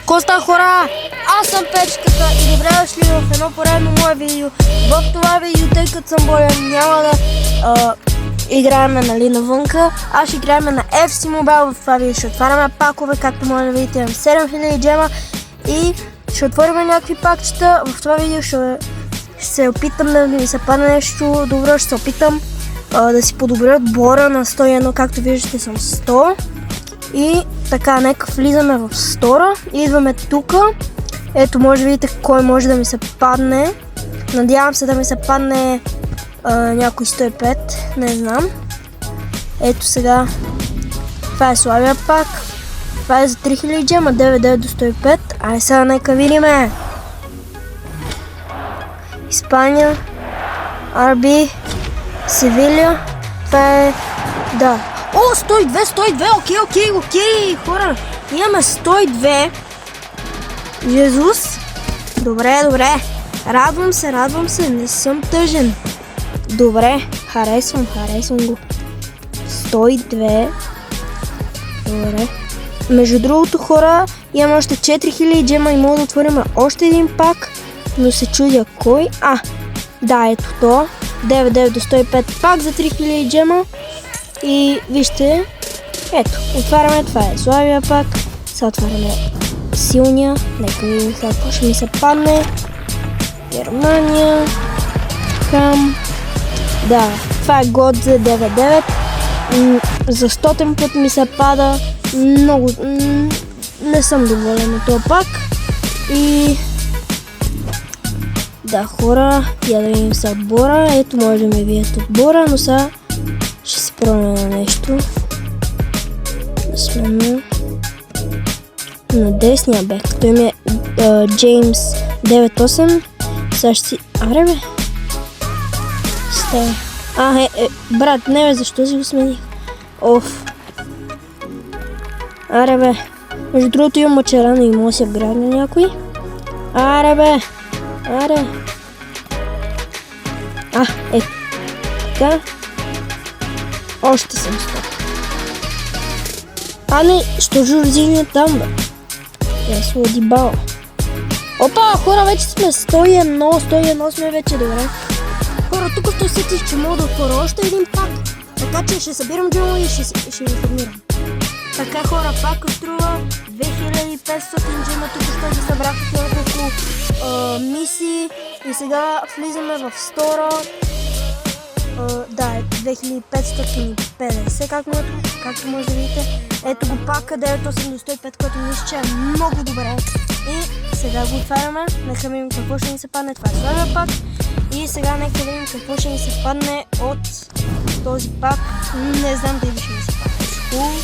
Коста хора, аз съм Печката и добре дошли в едно поредно мое видео. В това видео, тъй като съм болен, няма да играеме навънка. Аз ще играеме на FC Mobile. В това видео ще отваряме пакове, както може да видите, имам 7000 джема и ще отворим някакви пакчета. В това видео ще се опитам да ми се падне нещо добро, ще се опитам да си подобря отбора на 101, както виждате съм 100. И така, нека влизаме в стора и идваме тук. Ето, може да видите кой може да ми се падне. Надявам се да ми се падне някой 105, не знам. Ето сега, това е слабия пак. Това е за 3000 джема, 99 до 105. Ай сега нека видиме. Испания, RB, Севиля. Това е, да. О, 102, окей, хора. Имаме 102. Jesús. Добре. Радвам се, не съм тъжен. Добре, харесвам го. 102. Добре. Между другото, хора, имам още 4000 джема и мога да отворим още един пак, но се чудя кой. Да, ето то. 99 до 105 пак за 3000 джема. И вижте, ето, отваряме, това е слабия пак. Сега отваряме силния. Нека видим сега какво ще ми се падне. Германия. Хам. Да, това е год за 99. За 100 път ми се пада. Много. Не съм доволен от този пак. И да, хора, я да видим са отбора. Ето, може да ми видят отбора, но сега ще се пробваме на нещо. Да сме на десния бек. Той ми е Джеймс 98. Сега ще си... Аре бе! Става. Брат, не бе, защо си го смених? Оф. Аре бе. Между другото имам мачерана и мога да се вградне някой. Аре бе! Аре! Ето. Така. Още съм 100. Не, що Жоржиньо там, бе? Я слади бал. Опа, хора, вече сме 101 сме вече, добре. Хора, тук ще усетиш, че мога да отворя още един пак. Така че ще събирам джема и ще ви формирам. Така, хора, пак струва 2500 джема. Тук ще ги събрах в няколко мисии. И сега влизаме в стора. Да, ето 2550, както може да видите. Ето го пака 98 до 105, който мисля, че е много добре. И сега го отваряме. Нека видим какво ще ни се падне. Това е слабия пак. И сега нека видим какво ще ни се падне от този пак. Не знам дали ще ни се падне.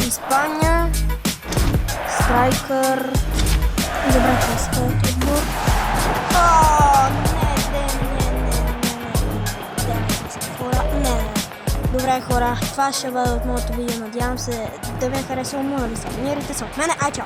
Испания. Страйкър. Добре, това е отбор. Добре, хора, това ще бъде от моето видео. Надявам се да ви е харесало. Моля ви се, абонирайте се от мене. Чао!